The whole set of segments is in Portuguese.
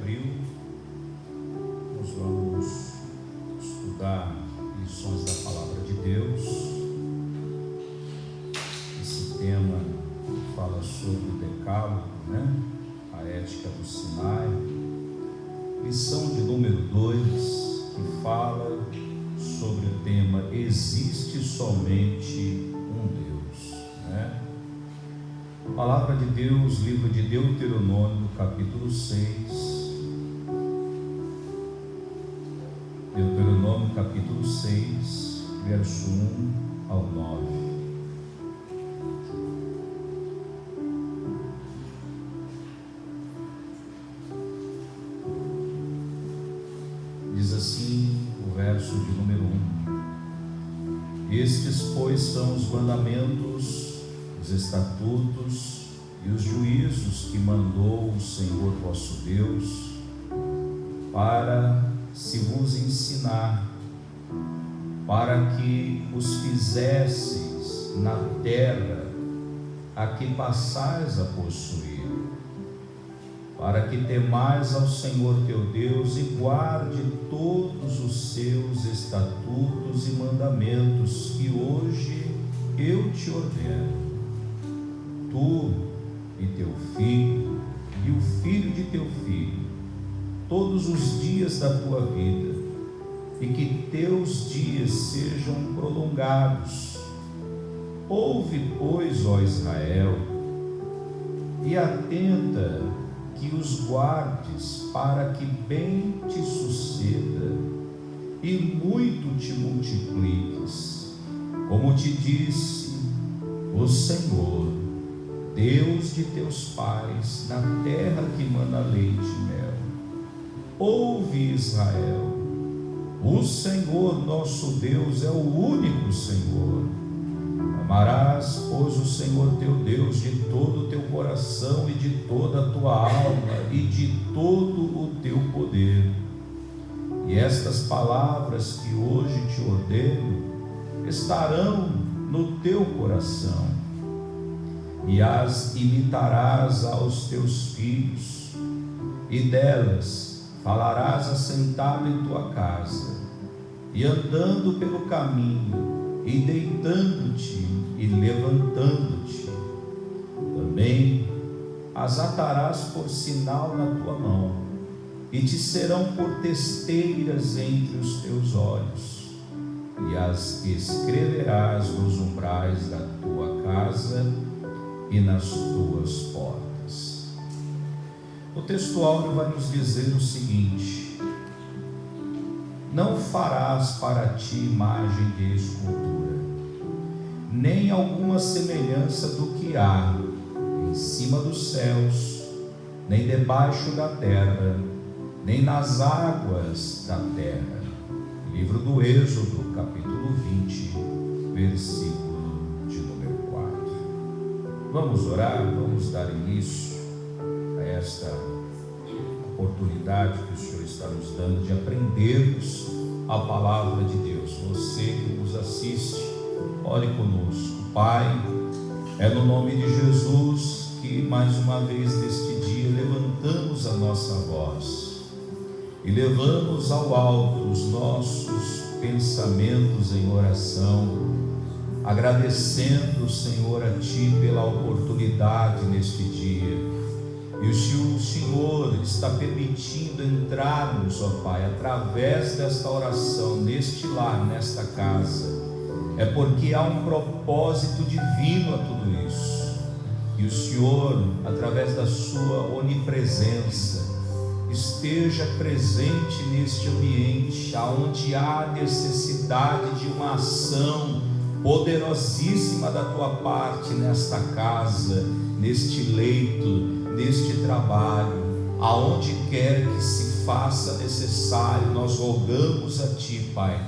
abril, nós vamos estudar lições da Palavra de Deus. Esse tema fala sobre o Decálogo, a ética do Sinai. Lição de número 2, que fala sobre o tema existe somente um Deus, Palavra de Deus, livro de Deuteronômio, capítulo 6. Deuteronômio, capítulo 6, verso 1 ao 9. Diz assim o verso de número 1: Estes, pois, são os mandamentos, os estatutos e os juízos que mandou o Senhor vosso Deus, para se vos ensinar, para que os fizesseis na terra a que passais a possuir, para que temais ao Senhor teu Deus e guarde todos os seus estatutos e mandamentos que hoje eu te ordeno, tu e teu filho e o filho de teu filho, todos os dias da tua vida, e que teus dias sejam prolongados. Ouve, pois, ó Israel, e atenta que os guardes, para que bem te suceda e muito te multipliques, como te disse o Senhor, Deus de teus pais, na terra que mana leite e mel. Ouve, Israel, o Senhor nosso Deus é o único Senhor. Amarás, pois, o Senhor teu Deus de todo o teu coração e de toda a tua alma e de todo o teu poder. E estas palavras que hoje te ordeno estarão no teu coração, e as imitarás aos teus filhos, e delas falarás assentado em tua casa, e andando pelo caminho, e deitando-te e levantando-te. Também as atarás por sinal na tua mão, e te serão por testeiras entre os teus olhos, e as escreverás nos umbrais da tua casa e nas tuas portas. O texto áureo vai nos dizer o seguinte: não farás para ti imagem de escultura, nem alguma semelhança do que há em cima dos céus, nem debaixo da terra, nem nas águas da terra. Livro do Êxodo, capítulo 20, versículo de número 4. Vamos orar, vamos dar início a esta oportunidade que o Senhor está nos dando de aprendermos a palavra de Deus. Você que nos assiste, ore conosco. Pai, é no nome de Jesus que mais uma vez neste dia levantamos a nossa voz e levamos ao alto os nossos pensamentos em oração, agradecendo, Senhor, a Ti pela oportunidade neste dia. E o Senhor está permitindo entrarmos, ó Pai, através desta oração, neste lar, nesta casa, é porque há um propósito divino a tudo isso. E o Senhor, através da sua onipresença, esteja presente neste ambiente, aonde há necessidade de uma ação poderosíssima da tua parte nesta casa, neste leito, neste trabalho, aonde quer que se faça necessário, nós rogamos a Ti, Pai,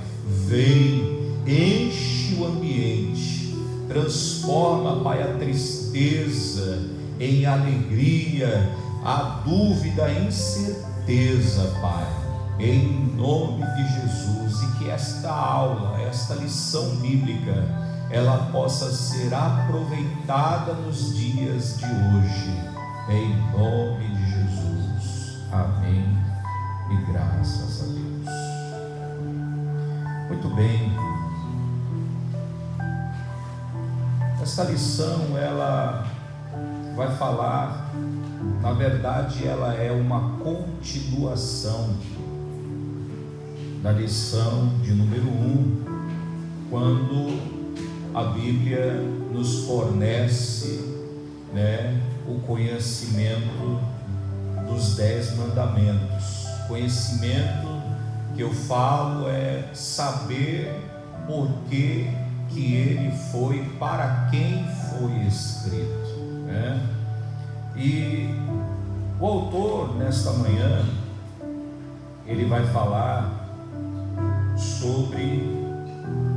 vem, enche o ambiente, transforma, Pai, a tristeza em alegria, a dúvida em certeza, Pai, em nome de Jesus, e que esta aula, esta lição bíblica, ela possa ser aproveitada nos dias de hoje, em nome de Jesus. Amém e graças a Deus. Muito bem. Esta lição, ela vai falar, na verdade, ela é uma continuação da lição de número 1, quando a Bíblia nos fornece, o conhecimento dos 10 mandamentos. Conhecimento que eu falo é saber por que ele foi, para quem foi escrito, E o autor, nesta manhã, ele vai falar sobre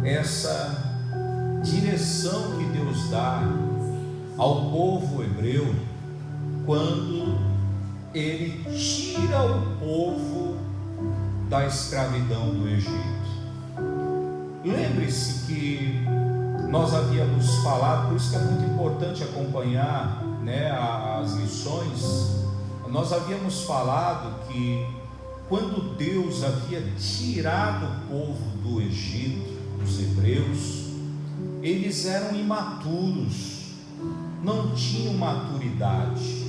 essa direção que Deus dá ao povo hebreu quando ele tira o povo da escravidão do Egito. Lembre-se que nós havíamos falado, por isso que é muito importante acompanhar, as lições. Nós havíamos falado que quando Deus havia tirado o povo do Egito, os hebreus, eles eram imaturos, não tinham maturidade.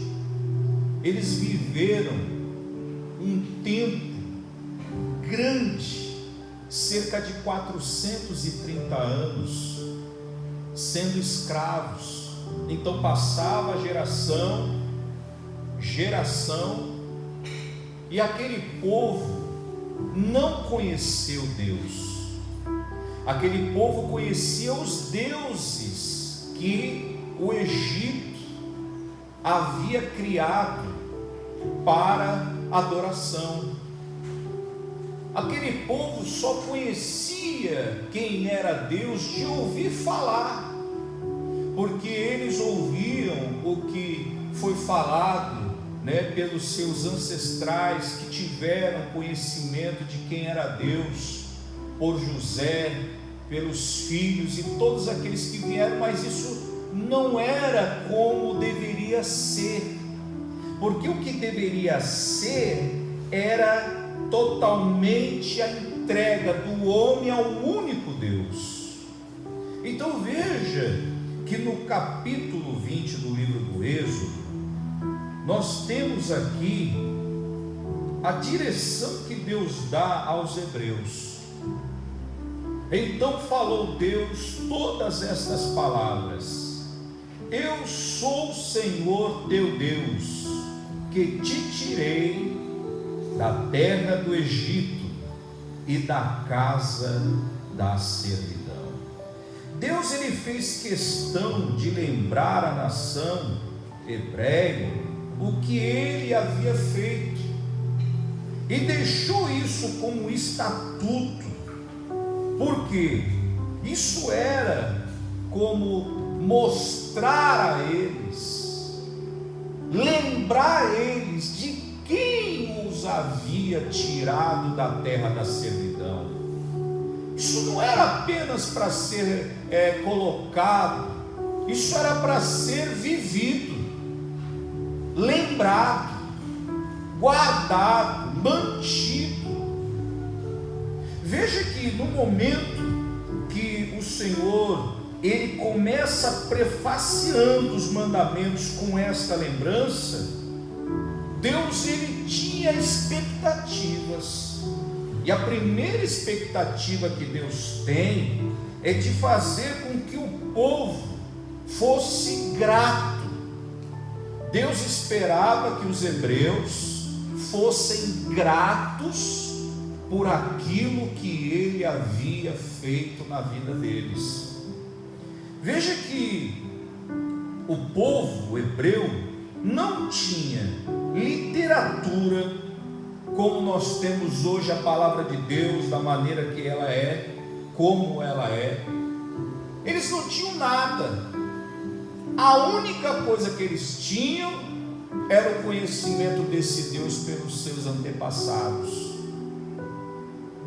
Eles viveram um tempo grande, cerca de 430 anos, sendo escravos. Então passava geração, e aquele povo não conheceu Deus. Aquele povo conhecia os deuses que o Egito havia criado para adoração. Aquele povo só conhecia quem era Deus de ouvir falar, porque eles ouviram o que foi falado, pelos seus ancestrais que tiveram conhecimento de quem era Deus, por José, pelos filhos e todos aqueles que vieram, mas isso não era como deveria ser, porque o que deveria ser era totalmente a entrega do homem ao único Deus. Então veja que no capítulo 20 do livro do Êxodo, nós temos aqui a direção que Deus dá aos hebreus. Então falou Deus todas estas palavras: eu sou o Senhor teu Deus, que te tirei da terra do Egito e da casa da servidão. Deus, ele fez questão de lembrar à nação hebreia o que ele havia feito, e deixou isso como estatuto, porque isso era como mostrar a eles, lembrar eles de quem os havia tirado da terra da servidão. Isso não era apenas para ser colocado, isso era para ser vivido, lembrado, guardado, mantido. Veja que no momento que o Senhor, ele começa prefaciando os mandamentos com esta lembrança, Deus, ele tinha expectativas, e a primeira expectativa que Deus tem é de fazer com que o povo fosse grato. Deus esperava que os hebreus fossem gratos por aquilo que ele havia feito na vida deles. Veja que o povo hebreu não tinha literatura como nós temos hoje a palavra de Deus, da maneira que ela é, como ela é. Eles não tinham nada. A única coisa que eles tinham era o conhecimento desse Deus pelos seus antepassados.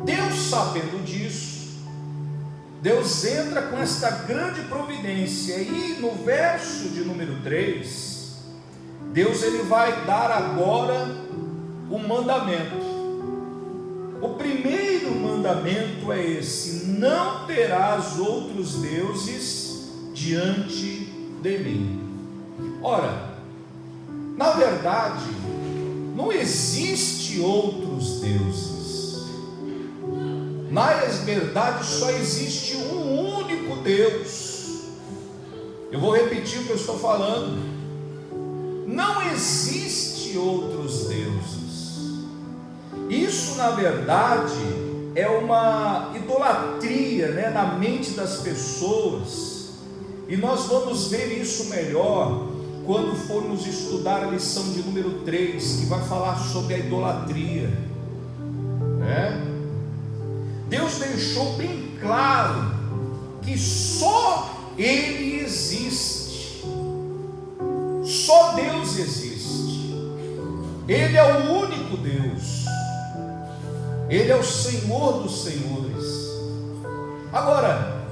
Deus, sabendo disso, Deus entra com esta grande providência, e no verso de número 3, Deus, ele vai dar agora mandamento. O primeiro mandamento é esse: não terás outros deuses diante de mim. Ora, na verdade, não existe outros deuses. Na verdade, só existe um único Deus. Eu vou repetir o que eu estou falando. Não existe outros deuses. Isso, na verdade, é uma idolatria, né, na mente das pessoas. E nós vamos ver isso melhor quando formos estudar a lição de número 3, que vai falar sobre a idolatria, né? Deus deixou bem claro que só Ele existe, só Deus existe, Ele é o único Deus, Ele é o Senhor dos senhores. Agora,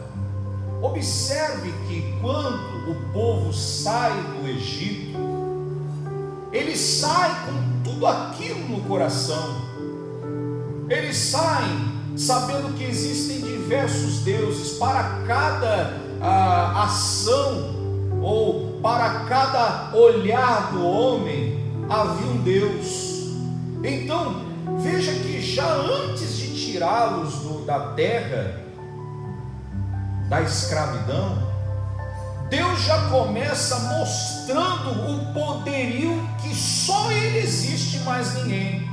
observe que quando o povo sai do Egito, eles saem com tudo aquilo no coração. Eles saem sabendo que existem diversos deuses. Para cada ação ou para cada olhar do homem havia um Deus. Então veja que já antes de tirá-los da terra da escravidão, Deus já começa mostrando o poderio que só Ele existe, mais ninguém.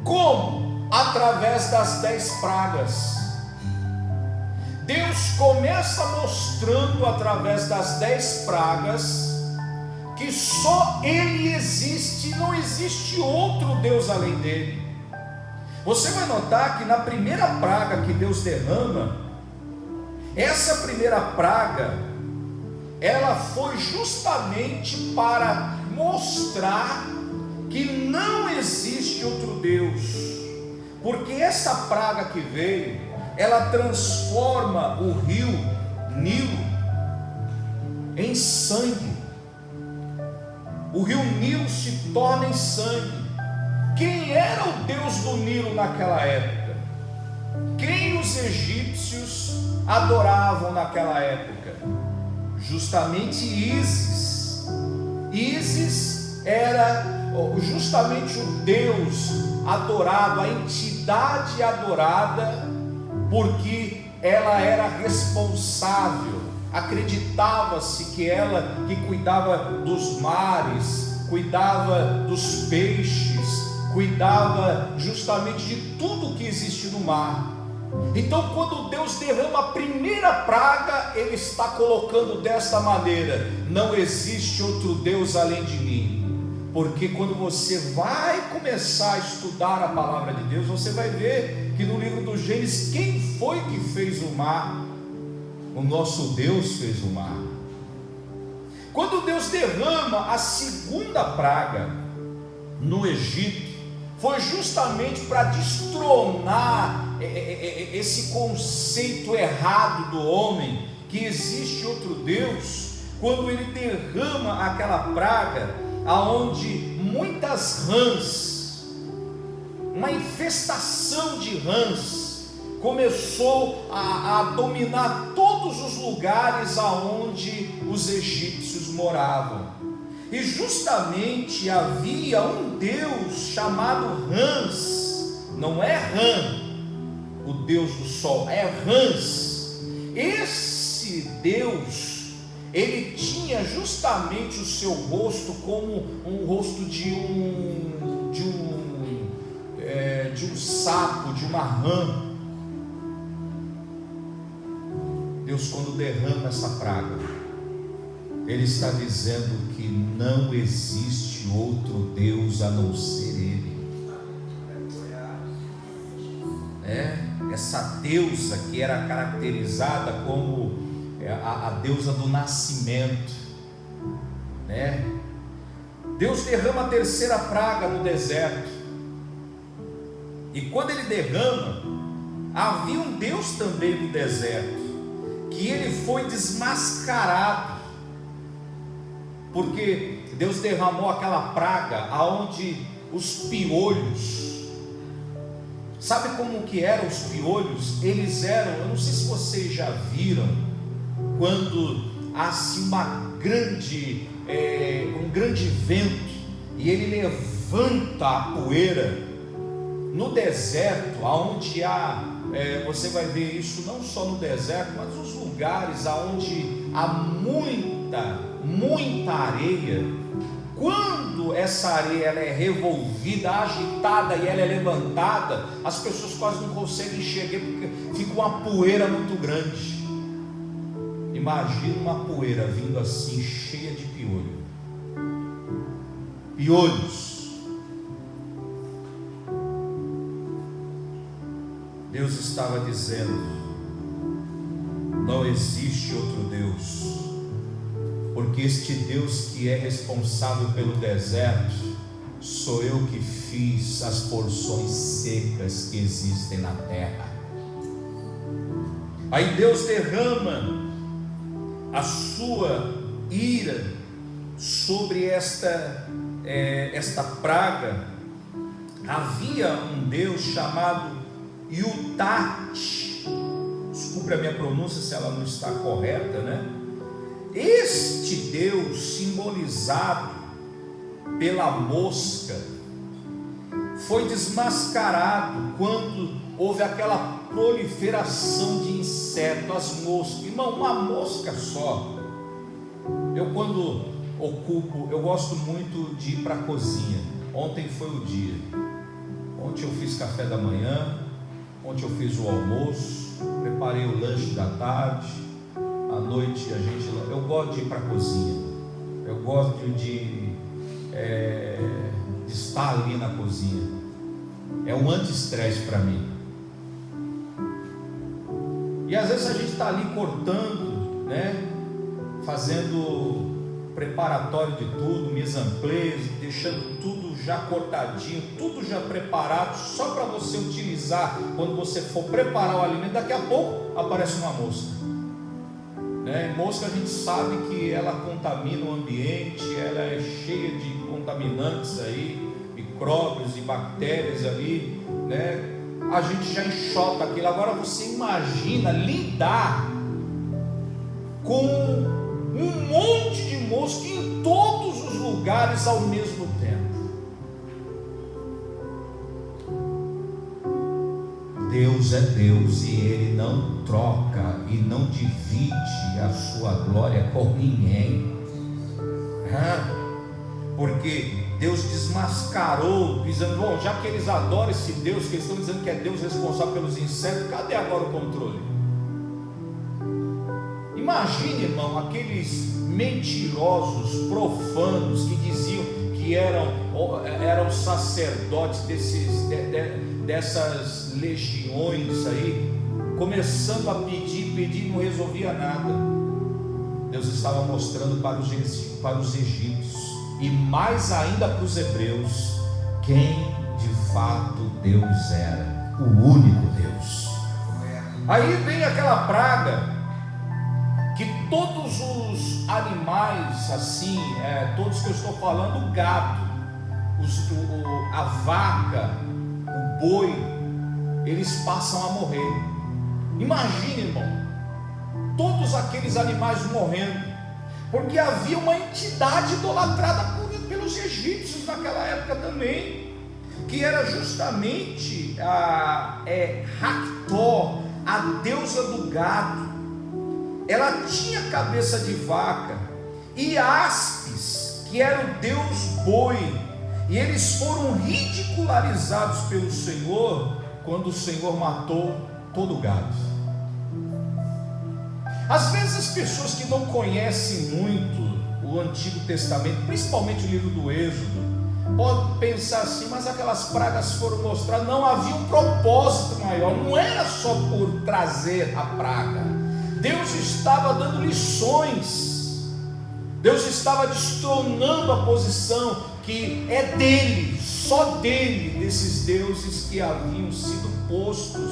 Como? Através das 10 pragas. Deus começa mostrando através das 10 pragas que só Ele existe, não existe outro Deus além dele. Você vai notar que na primeira praga que Deus derrama, essa primeira praga, ela foi justamente para mostrar que não existe outro Deus, porque essa praga que veio, ela transforma o rio Nilo em sangue. O rio Nilo se torna em sangue. Quem era o Deus do Nilo naquela época? Quem os egípcios adoravam naquela época? Justamente Ísis. Ísis era justamente o Deus adorado, a entidade adorada, porque ela era responsável. Acreditava-se que ela que cuidava dos mares, cuidava dos peixes, cuidava justamente de tudo que existe no mar. Então, quando Deus derrama a primeira praga, Ele está colocando desta maneira: não existe outro Deus além de mim. Porque quando você vai começar a estudar a palavra de Deus, você vai ver que no livro do Gênesis, quem foi que fez o mar? O nosso Deus fez o mar. Quando Deus derrama a segunda praga no Egito, foi justamente para destronar esse conceito errado do homem, que existe outro Deus. Quando ele derrama aquela praga, aonde muitas rãs, uma infestação de rãs, começou a dominar todos os lugares aonde os egípcios moravam. E justamente havia um Deus chamado Rãs. Não é Rã, o Deus do sol, é Rãs. Esse Deus, ele tinha justamente o seu rosto como um rosto de um sapo, de uma rã. Deus, quando derrama essa praga, Ele está dizendo que não existe outro Deus a não ser Ele. Essa deusa que era caracterizada como a deusa do nascimento, Deus derrama a terceira praga no deserto. E quando Ele derrama, havia um Deus também no deserto, que ele foi desmascarado, porque Deus derramou aquela praga aonde os piolhos, sabe como que eram os piolhos? Eles eram, eu não sei se vocês já viram, quando há assim um grande vento e ele levanta a poeira no deserto, aonde há, você vai ver isso não só no deserto, mas nos lugares aonde há muita areia. Quando essa areia ela é revolvida, agitada e ela é levantada, as pessoas quase não conseguem enxergar porque fica uma poeira muito grande. Imagina uma poeira vindo assim, cheia de piolhos. Deus estava dizendo: não existe outro Deus, porque este Deus que é responsável pelo deserto, sou eu que fiz as porções secas que existem na terra. Aí Deus derrama a sua ira sobre esta praga. Havia um Deus chamado Yutat, desculpe a minha pronúncia se ela não está correta, né? Este Deus, simbolizado pela mosca, foi desmascarado quando houve aquela proliferação de insetos, as moscas. Irmão, uma mosca só. Eu quando ocupo, eu gosto muito de ir para a cozinha. Ontem foi o dia. Ontem eu fiz café da manhã, ontem eu fiz o almoço, preparei o lanche da tarde, à noite eu gosto de ir para a cozinha. Eu gosto de estar ali na cozinha. É um anti-estresse para mim. E às vezes a gente está ali cortando, né? Fazendo preparatório de tudo, mise en place, deixando tudo já cortadinho, tudo já preparado, só para você utilizar quando você for preparar o alimento. Daqui a pouco aparece uma mosca, né? Mosca, a gente sabe que ela contamina o ambiente, ela é cheia de contaminantes aí, micróbios e bactérias ali, né? A gente já enxota aquilo. Agora você imagina lidar com um monte de mosca em todos os lugares ao mesmo tempo. Deus é Deus e Ele não troca e não divide a sua glória com ninguém. Porque Deus desmascarou, dizendo: bom, já que eles adoram esse Deus, que eles estão dizendo que é Deus responsável pelos insetos, cadê agora o controle? Imagine, irmão, aqueles mentirosos, profanos, que diziam que eram sacerdotes dessas legiões aí, começando a pedir, não resolvia nada. Deus estava mostrando para os egípcios, e mais ainda para os hebreus, quem de fato Deus era, o único Deus. Aí vem aquela praga, que todos os animais, assim, todos que eu estou falando, o gado, a vaca, o boi, eles passam a morrer. Imagine, irmão, todos aqueles animais morrendo, porque havia uma entidade idolatrada pelos egípcios naquela época também, que era justamente Hathor, a deusa do gado. Ela tinha cabeça de vaca, e Áspis, que era o deus boi, e eles foram ridicularizados pelo Senhor quando o Senhor matou todo o gado. Às vezes as pessoas que não conhecem muito o Antigo Testamento, principalmente o livro do Êxodo, podem pensar assim: mas aquelas pragas foram mostrar, não havia um propósito maior, não era só por trazer a praga. Deus estava dando lições, Deus estava destronando a posição que é dele, só dele, desses deuses que haviam sido postos,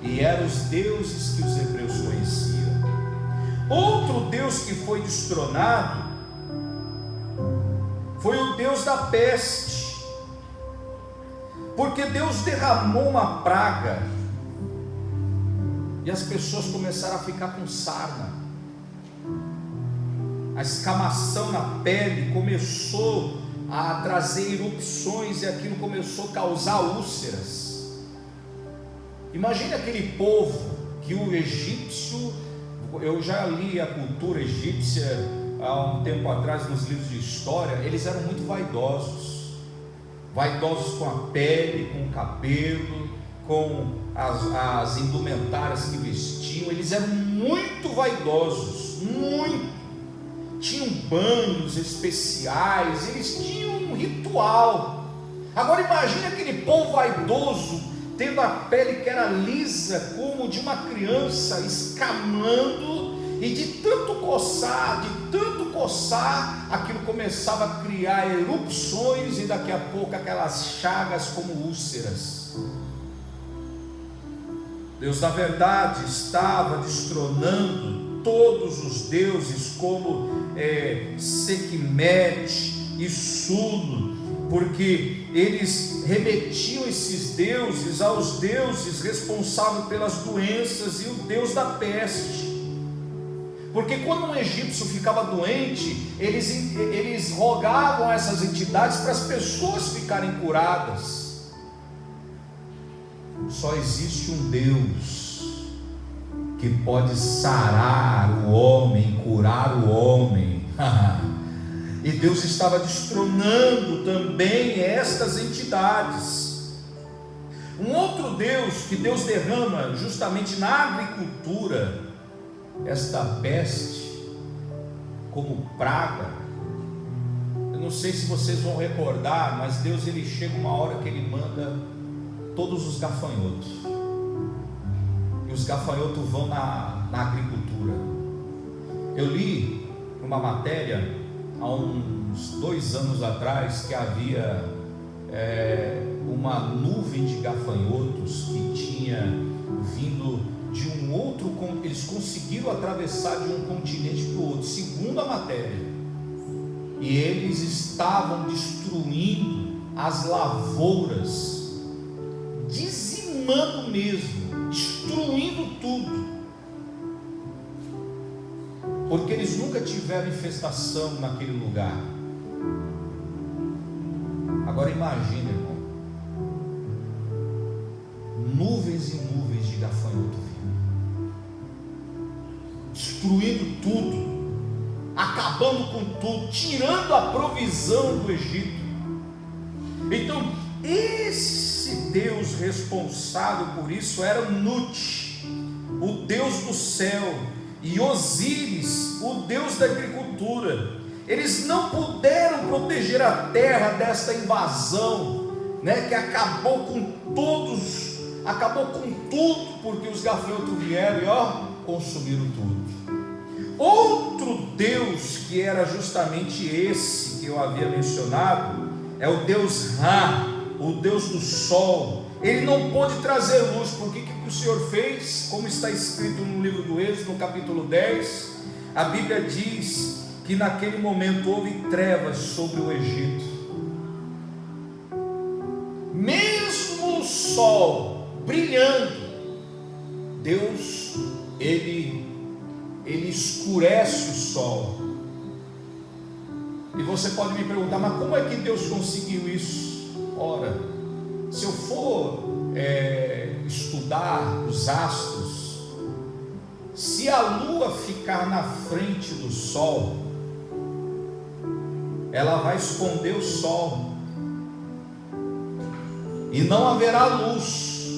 e eram os deuses que os hebreus conheciam. Outro Deus que foi destronado foi o Deus da peste, porque Deus derramou uma praga e as pessoas começaram a ficar com sarna, a escamação na pele começou a trazer erupções e aquilo começou a causar úlceras. Imagine aquele povo que o egípcio, eu já li a cultura egípcia há um tempo atrás nos livros de história, eles eram muito vaidosos com a pele, com o cabelo, com as indumentárias que vestiam. Eles eram muito vaidosos, muito. Tinham banhos especiais, eles tinham um ritual. Agora imagine aquele povo vaidoso, tendo a pele que era lisa como de uma criança, escamando, e de tanto coçar, aquilo começava a criar erupções, e daqui a pouco aquelas chagas como úlceras. Deus, na verdade, estava destronando todos os deuses como Sekhmet e Suno, porque eles remetiam esses deuses aos deuses responsáveis pelas doenças e o deus da peste. Porque quando um egípcio ficava doente, eles rogavam a essas entidades para as pessoas ficarem curadas. Só existe um Deus que pode sarar o homem, curar o homem. E Deus estava destronando também estas entidades. Um outro Deus que Deus derrama justamente na agricultura, esta peste como praga. Eu não sei se vocês vão recordar, mas Deus, ele chega uma hora que ele manda todos os gafanhotos, e os gafanhotos vão na agricultura. Eu li uma matéria há uns 2 anos atrás que havia uma nuvem de gafanhotos que tinha vindo de um outro, eles conseguiram atravessar de um continente para o outro, segundo a matéria, e eles estavam destruindo as lavouras, dizimando mesmo, destruindo tudo, porque eles nunca tiveram infestação naquele lugar. Agora imagine, irmão, nuvens e nuvens de gafanhoto vindo, destruindo tudo, acabando com tudo, tirando a provisão do Egito. Então, esse Deus responsável por isso era Nut, o Deus do céu, e Osíris, o Deus da agricultura. Eles não puderam proteger a terra desta invasão, que acabou com todos, acabou com tudo, porque os gafanhotos vieram e consumiram tudo. Outro Deus que era justamente esse que eu havia mencionado é o Deus Ra, o Deus do sol. Ele não pôde trazer luz, porque o que o Senhor fez? Como está escrito no livro do Êxodo, no capítulo 10, a Bíblia diz que naquele momento houve trevas sobre o Egito. Mesmo o sol brilhando, Deus, ele escurece o sol. E você pode me perguntar, mas como é que Deus conseguiu isso? Ora, se eu for estudar os astros, se a lua ficar na frente do sol, ela vai esconder o sol, e não haverá luz,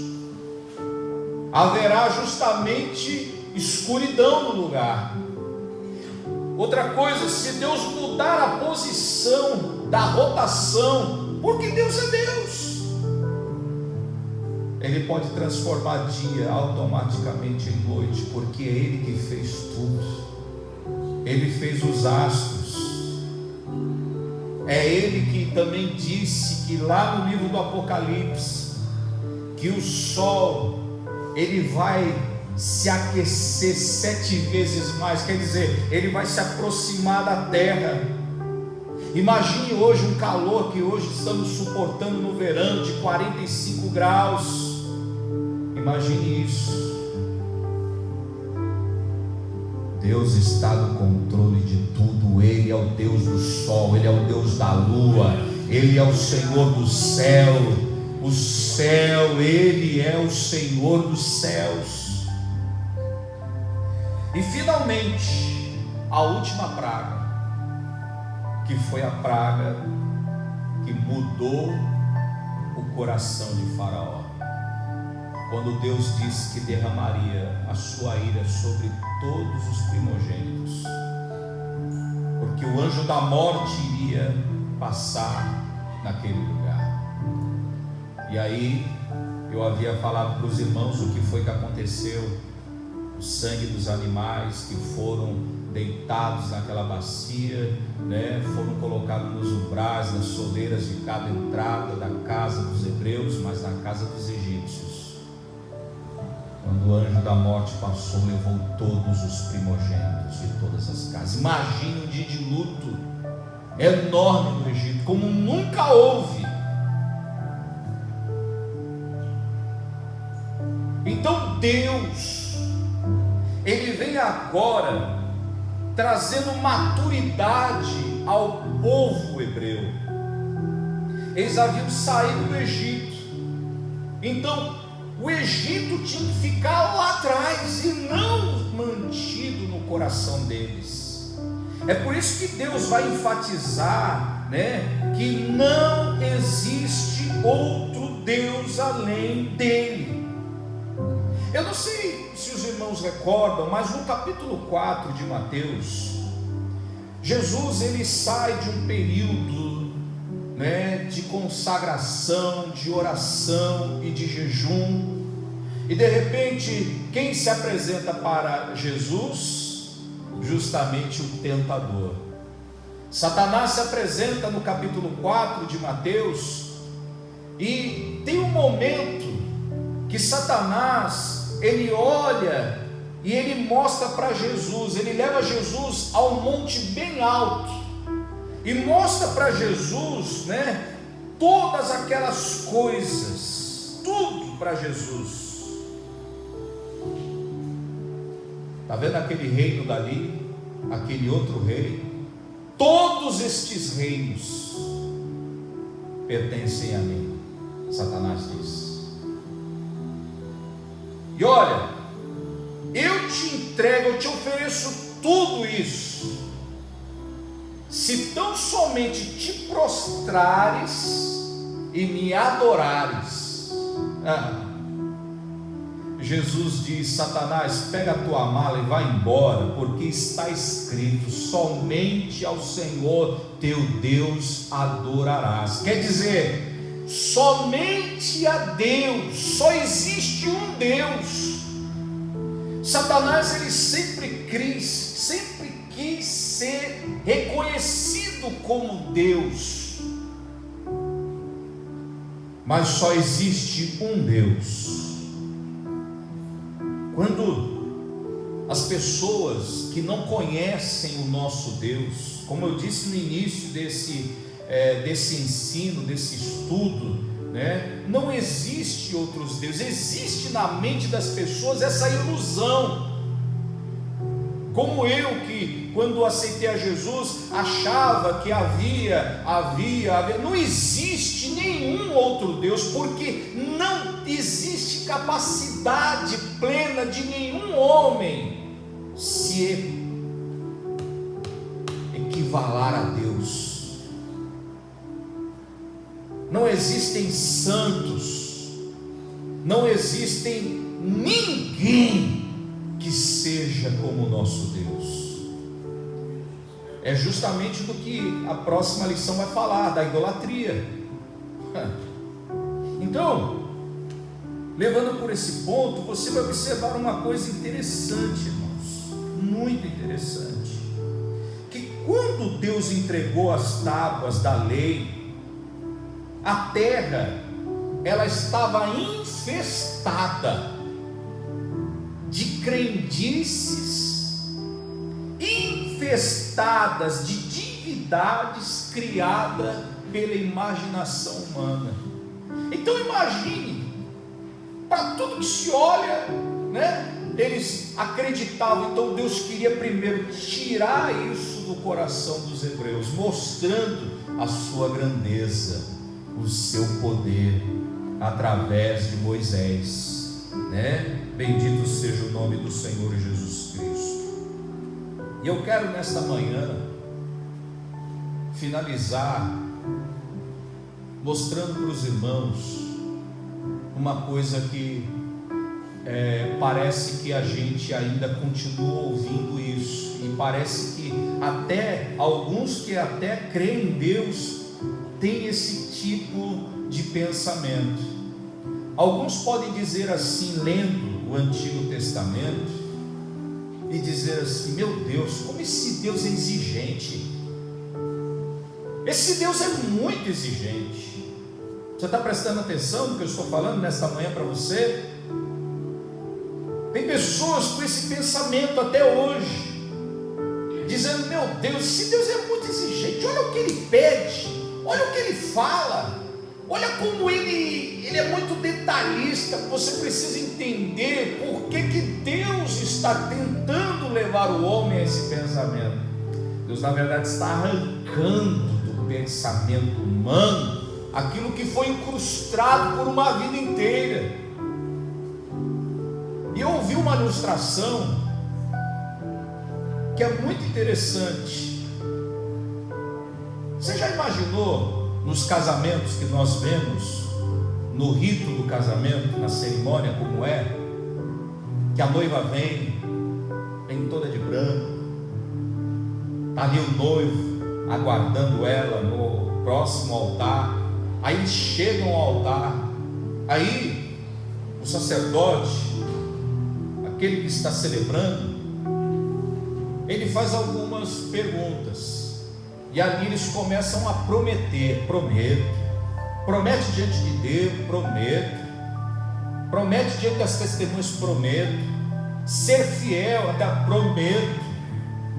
haverá justamente escuridão no lugar. Outra coisa, se Deus mudar a posição da rotação, porque Deus é Deus, Ele pode transformar dia automaticamente em noite, porque é Ele que fez tudo. Ele fez os astros. É Ele que também disse que lá no livro do Apocalipse, que o sol, ele vai se aquecer 7 vezes mais, quer dizer, ele vai se aproximar da terra. Imagine hoje um calor que hoje estamos suportando no verão de 45 graus. Imagine isso. Deus está no controle de tudo. Ele é o Deus do sol, Ele é o Deus da lua, Ele é o Senhor do céu. O céu, Ele é o Senhor dos céus. E finalmente, a última praga, que foi a praga que mudou o coração de Faraó, quando Deus disse que derramaria a sua ira sobre todos os primogênitos, porque o anjo da morte iria passar naquele lugar. E aí eu havia falado para os irmãos o que foi que aconteceu. O sangue dos animais que foram deitados naquela bacia, foram colocados nos umbrais, nas soleiras de cada entrada da casa dos hebreus, mas na casa dos egípcios. Quando o anjo da morte passou, levou todos os primogênitos de todas as casas. Imagine um dia de luto enorme no Egito, como nunca houve. Então Deus, Ele vem agora trazendo maturidade ao povo hebreu. Eles haviam saído do Egito, então o Egito tinha que ficar lá atrás e não mantido no coração deles. É por isso que Deus vai enfatizar, que não existe outro Deus além dele. Eu não sei se os irmãos recordam, mas no capítulo 4 de Mateus, Jesus ele sai de um período de consagração, de oração e de jejum, e de repente quem se apresenta para Jesus? Justamente o tentador. Satanás se apresenta no capítulo 4 de Mateus, e tem um momento que Satanás ele olha e ele mostra para Jesus, ele leva Jesus a um monte bem alto e mostra para Jesus, todas aquelas coisas, tudo para Jesus. Está vendo aquele reino dali, aquele outro rei? Todos estes reinos pertencem a mim, Satanás diz. E olha, eu te entrego, eu te ofereço tudo isso, se tão somente te prostrares e me adorares. Jesus diz: Satanás, pega a tua mala e vai embora, porque está escrito: somente ao Senhor teu Deus adorarás. Quer dizer, somente a Deus, só existe um Deus. Satanás ele sempre quis ser reconhecido como Deus, mas só existe um Deus. Quando as pessoas que não conhecem o nosso Deus, como eu disse no início desse ensino, desse estudo, não existe outros deuses. Existe na mente das pessoas essa ilusão, como eu que quando aceitei a Jesus achava que havia, não existe nenhum outro Deus, porque não existe capacidade plena de nenhum homem se equivalar a Deus. Não existem santos, não existem ninguém que seja como o nosso Deus. É justamente do que a próxima lição vai falar, da idolatria. Então, levando por esse ponto, você vai observar uma coisa interessante, irmãos, muito interessante, que quando Deus entregou as tábuas da lei, a terra, ela estava infestada de crendices, infestadas de divindades criada pela imaginação humana. Então imagine, para tudo que se olha, né? Eles acreditavam, então Deus queria primeiro tirar isso do coração dos hebreus, mostrando a sua grandeza, o seu poder, através de Moisés, né? Bendito seja o nome do Senhor Jesus Cristo. E eu quero nesta manhã finalizar mostrando para os irmãos uma coisa que parece que a gente ainda continua ouvindo isso, e parece que até alguns que até creem em Deus têm esse tipo de pensamento. Alguns podem dizer assim, lendo o Antigo Testamento, e dizer assim: meu Deus, como esse Deus é exigente, esse Deus é muito exigente. Você está prestando atenção no que eu estou falando nesta manhã para você? Tem pessoas com esse pensamento até hoje, dizendo: meu Deus, esse Deus é muito exigente, olha o que Ele pede, olha o que Ele fala, olha como Ele é muito detalhista. Você precisa entender por que Deus está tentando levar o homem a esse pensamento. Deus na verdade está arrancando do pensamento humano aquilo que foi incrustado por uma vida inteira. E eu ouvi uma ilustração que é muito interessante. Você já imaginou nos casamentos que nós vemos, no rito do casamento, na cerimônia como é, que a noiva vem toda de branco, está ali o noivo aguardando ela no próximo altar, aí eles chegam ao altar, aí o sacerdote, aquele que está celebrando, ele faz algumas perguntas, e ali eles começam a prometer: promete diante de Deus, promete diante das testemunhas, ser fiel até, prometo,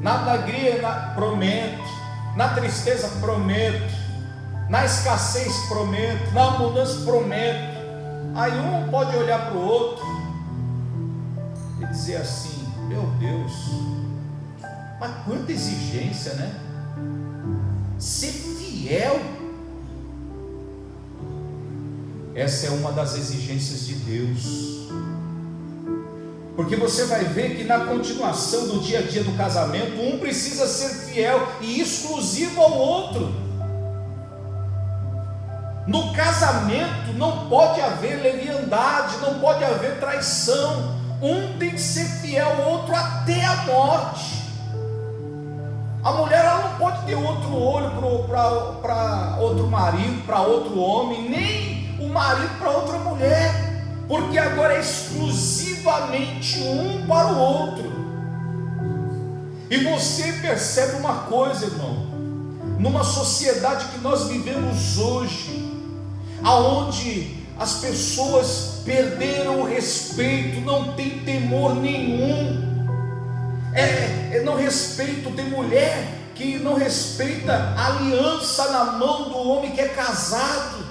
na alegria, prometo, na tristeza, prometo, na escassez, prometo, na abundância, prometo. Aí um pode olhar para o outro e dizer assim: meu Deus, mas quanta exigência, né? Ser fiel. Essa é uma das exigências de Deus, porque você vai ver que na continuação do dia a dia do casamento, um precisa ser fiel e exclusivo ao outro. No casamento não pode haver leviandade, não pode haver traição. Um tem que ser fiel ao outro até a morte. A mulher, ela não pode ter outro olho para outro marido, para outro homem, nem o marido para outra mulher, porque agora é exclusivamente um para o outro. E você percebe uma coisa, irmão, numa sociedade que nós vivemos hoje, aonde as pessoas perderam o respeito, não tem temor nenhum, não respeito. Tem mulher que não respeita a aliança na mão do homem que é casado,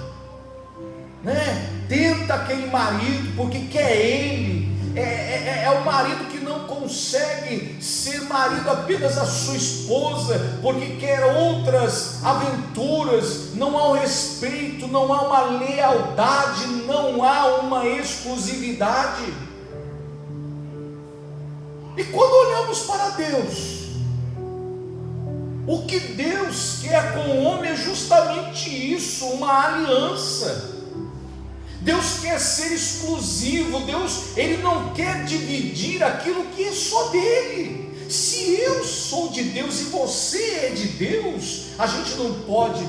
né? Tenta aquele marido porque quer ele. É o marido que não consegue ser marido apenas da sua esposa, porque quer outras aventuras. Não há um respeito, não há uma lealdade, não há uma exclusividade. E quando olhamos para Deus, o que Deus quer com o homem é justamente isso, uma aliança. Deus quer ser exclusivo. Deus, Ele não quer dividir aquilo que é só dele. Se eu sou de Deus e você é de Deus, a gente não pode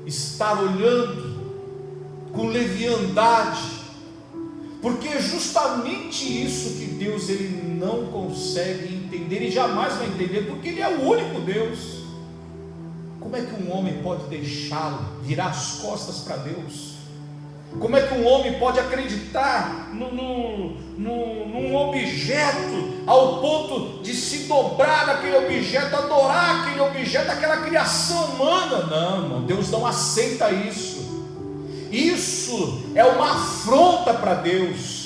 estar olhando com leviandade, porque é justamente isso que Deus ele não consegue entender e jamais vai entender, porque Ele é o único Deus. Como é que um homem pode deixá-lo, virar as costas para Deus? Como é que um homem pode acreditar num objeto ao ponto de se dobrar naquele objeto, adorar aquele objeto, aquela criação humana? Não, irmão, Deus não aceita isso. Isso é uma afronta para Deus.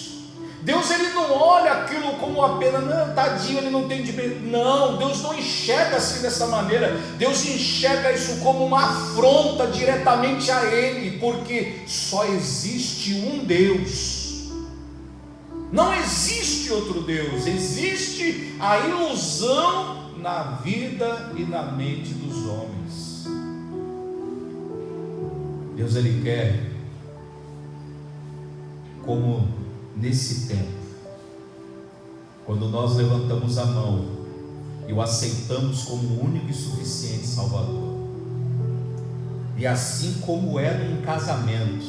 Deus, ele não olha aquilo como apenas, não, tadinho, ele não tem entendimento. Não, Deus não enxerga assim dessa maneira. Deus enxerga isso como uma afronta diretamente a Ele, porque só existe um Deus. Não existe outro Deus. Existe a ilusão na vida e na mente dos homens. Deus, ele quer, como nesse tempo, quando nós levantamos a mão e o aceitamos como o único e suficiente Salvador, e assim como é num casamento,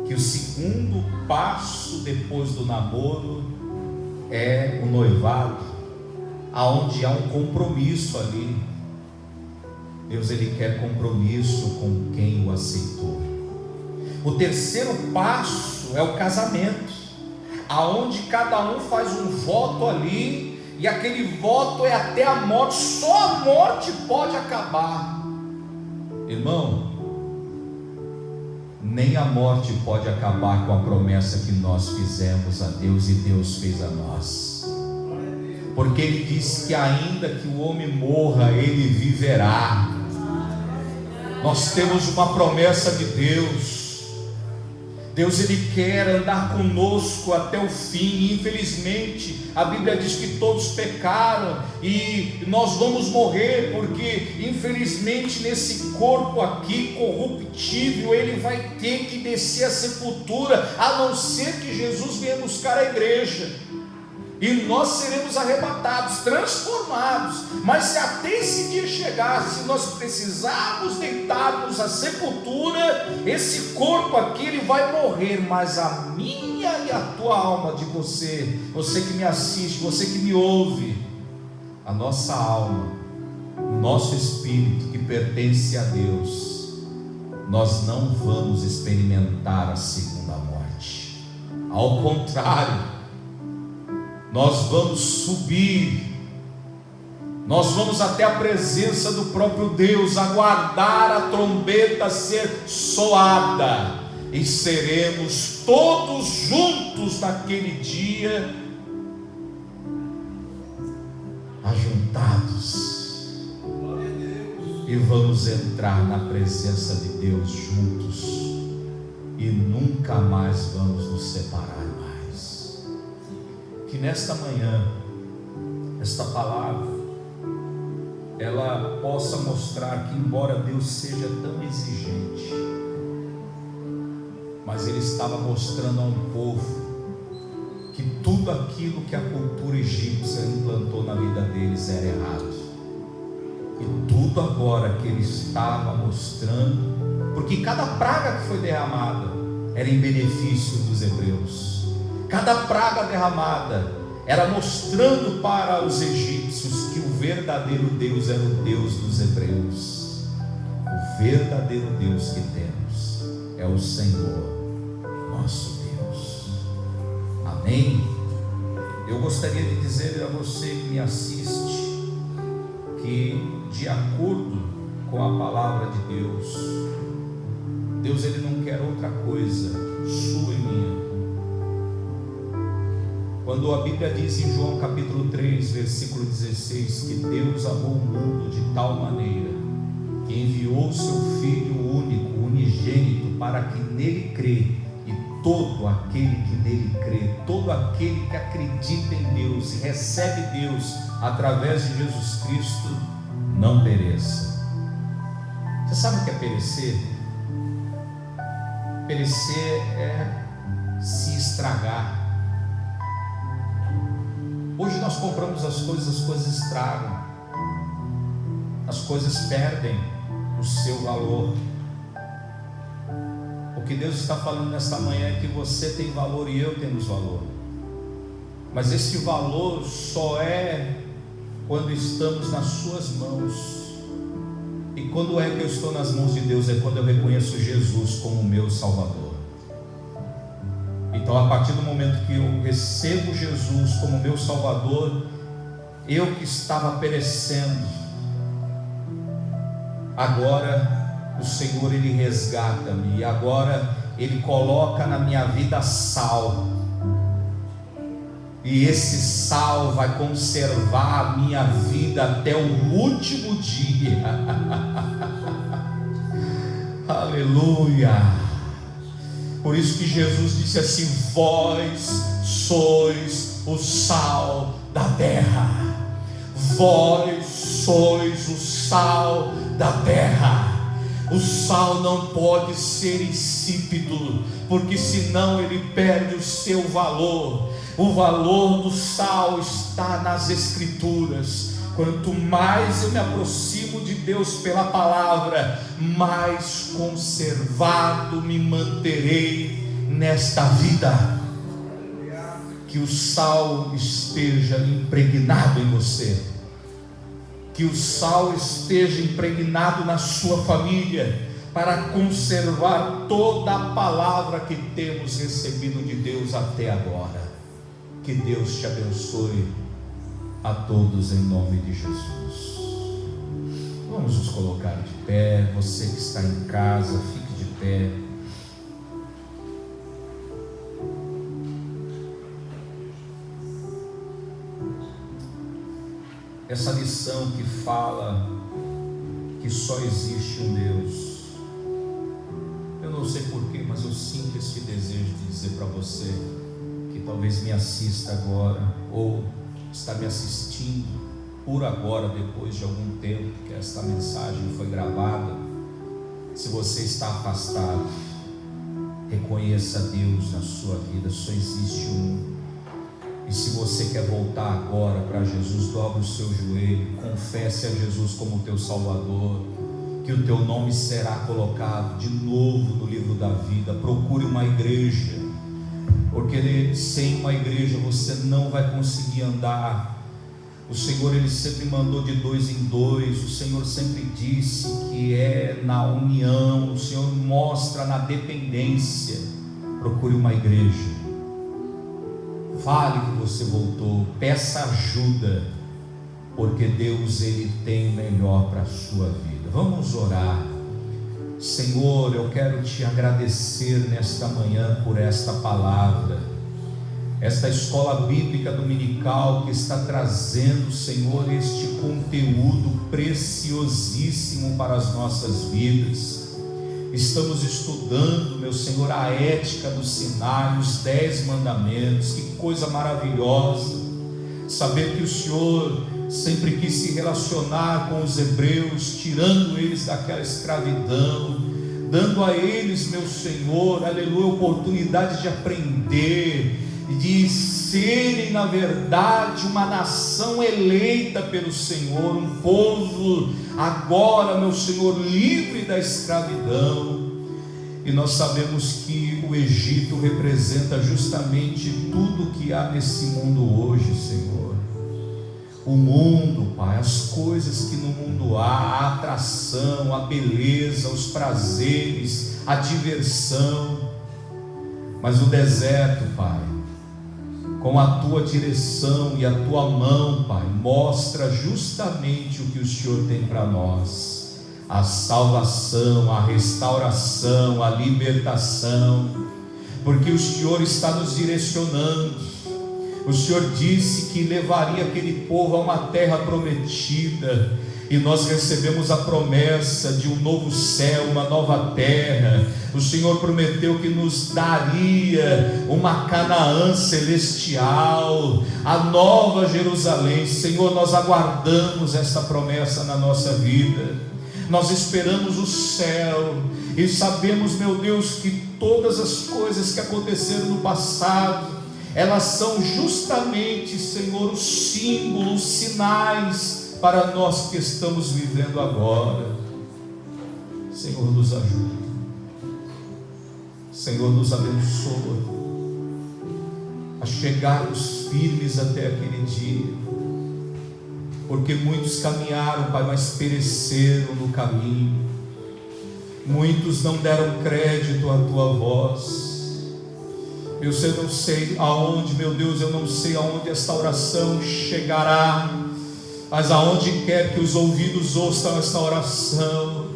que o segundo passo depois do namoro é o noivado, aonde há um compromisso ali. Deus, ele quer compromisso com quem o aceitou. O terceiro passo é o casamento, aonde cada um faz um voto ali, e aquele voto é até a morte. Só a morte pode acabar. Irmão, nem a morte pode acabar com a promessa que nós fizemos a Deus e Deus fez a nós, porque Ele disse que ainda que o homem morra, ele viverá. Nós temos uma promessa de Deus. Deus, ele quer andar conosco até o fim. Infelizmente a Bíblia diz que todos pecaram e nós vamos morrer, porque infelizmente nesse corpo aqui corruptível ele vai ter que descer à sepultura, a não ser que Jesus venha buscar a igreja e nós seremos arrebatados, transformados. Mas se até esse dia chegar, se nós precisarmos deitarmos à sepultura, esse corpo aqui ele vai morrer, mas a minha e a tua alma, de você que me assiste, você que me ouve, a nossa alma, o nosso espírito que pertence a Deus, nós não vamos experimentar a segunda morte. Ao contrário, nós vamos subir, nós vamos até a presença do próprio Deus, aguardar a trombeta ser soada, e seremos todos juntos naquele dia, ajuntados, e vamos entrar na presença de Deus juntos, e nunca mais vamos nos separar mais. Que nesta manhã, esta palavra, ela possa mostrar que, embora Deus seja tão exigente, mas Ele estava mostrando a um povo que tudo aquilo que a cultura egípcia implantou na vida deles era errado, e tudo agora que Ele estava mostrando, porque cada praga que foi derramada era em benefício dos hebreus. Cada praga derramada era mostrando para os egípcios que o verdadeiro Deus era o Deus dos hebreus. O verdadeiro Deus que temos é o Senhor, nosso Deus. Amém? Eu gostaria de dizer a você que me assiste, que de acordo com a palavra de Deus, Deus, ele não quer outra coisa sua e minha. Quando a Bíblia diz em João capítulo 3, versículo 16, que Deus amou o mundo de tal maneira que enviou o seu Filho único, unigênito, para que nele crê, e todo aquele que nele crê, todo aquele que acredita em Deus e recebe Deus através de Jesus Cristo, não pereça. Você sabe o que é perecer? Perecer é se estragar. Hoje nós compramos as coisas estragam, as coisas perdem o seu valor. O que Deus está falando nesta manhã é que você tem valor e eu temos valor, mas esse valor só é quando estamos nas suas mãos. E quando é que eu estou nas mãos de Deus? É quando eu reconheço Jesus como meu Salvador. Então, a partir do momento que eu recebo Jesus como meu Salvador, eu que estava perecendo, agora o Senhor, Ele resgata-me, e agora Ele coloca na minha vida sal, e esse sal vai conservar a minha vida até o último dia. Aleluia! Por isso que Jesus disse assim: vós sois o sal da terra. Vós sois o sal da terra. O sal não pode ser insípido, porque senão ele perde o seu valor. O valor do sal está nas Escrituras. Quanto mais eu me aproximo de Deus pela palavra, mais conservado me manterei nesta vida. Que o sal esteja impregnado em você, que o sal esteja impregnado na sua família, para conservar toda a palavra que temos recebido de Deus até agora. Que Deus te abençoe a todos em nome de Jesus. Vamos nos colocar de pé. Você que está em casa, fique de pé. Essa lição que fala que só existe um Deus, eu não sei porquê, mas eu sinto esse desejo de dizer para você que talvez me assista agora, ou está me assistindo por agora, depois de algum tempo que esta mensagem foi gravada. Se você está afastado, reconheça Deus na sua vida, só existe um. E se você quer voltar agora para Jesus, dobre o seu joelho, confesse a Jesus como teu Salvador, que o teu nome será colocado de novo no livro da vida. Procure uma igreja, porque sem uma igreja você não vai conseguir andar. O Senhor, Ele sempre mandou de 2 em 2, o Senhor sempre disse que é na união, o Senhor mostra na dependência. Procure uma igreja, fale que você voltou, peça ajuda, porque Deus, Ele tem o melhor para a sua vida. Vamos orar. Senhor, eu quero te agradecer nesta manhã por esta palavra, esta escola bíblica dominical que está trazendo, Senhor, este conteúdo preciosíssimo para as nossas vidas. Estamos estudando, meu Senhor, a ética do Sinai, os 10 mandamentos. Que coisa maravilhosa saber que o Senhor sempre quis se relacionar com os hebreus, tirando eles daquela escravidão, dando a eles, meu Senhor, aleluia, oportunidade de aprender, de serem na verdade uma nação eleita pelo Senhor, um povo agora, meu Senhor, livre da escravidão. E nós sabemos que o Egito representa justamente tudo que há nesse mundo hoje, Senhor. O mundo, Pai, as coisas que no mundo há, a atração, a beleza, os prazeres, a diversão. Mas o deserto, Pai, com a tua direção e a tua mão, Pai, mostra justamente o que o Senhor tem para nós: a salvação, a restauração, a libertação, porque o Senhor está nos direcionando. O Senhor disse que levaria aquele povo a uma terra prometida, e nós recebemos a promessa de um novo céu, uma nova terra. O Senhor prometeu que nos daria uma Canaã celestial, a nova Jerusalém. Senhor, nós aguardamos essa promessa na nossa vida. Nós esperamos o céu e sabemos, meu Deus, que todas as coisas que aconteceram no passado, elas são justamente, Senhor, os símbolos, os sinais para nós que estamos vivendo agora. Senhor, nos ajude. Senhor, nos abençoa a chegarmos firmes até aquele dia. porque muitos caminharam, Pai, mas pereceram no caminho. Muitos não deram crédito à tua voz. Eu sei, não sei aonde, meu Deus, eu não sei aonde esta oração chegará, mas aonde quer que os ouvidos ouçam esta oração,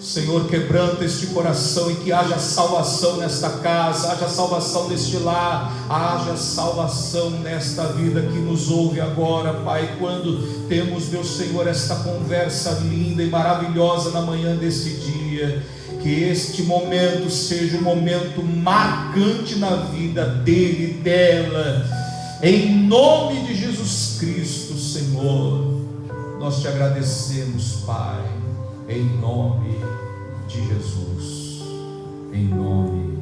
Senhor, quebranta este coração e que haja salvação nesta casa, haja salvação neste lar, haja salvação nesta vida que nos ouve agora, Pai, quando temos, meu Senhor, esta conversa linda e maravilhosa na manhã deste dia. Que este momento seja um momento marcante na vida dele e dela, em nome de Jesus Cristo, Senhor. Nós te agradecemos, Pai, em nome de Jesus, em nome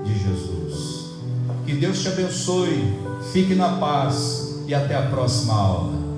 de Jesus. Que Deus te abençoe, fique na paz e até a próxima aula.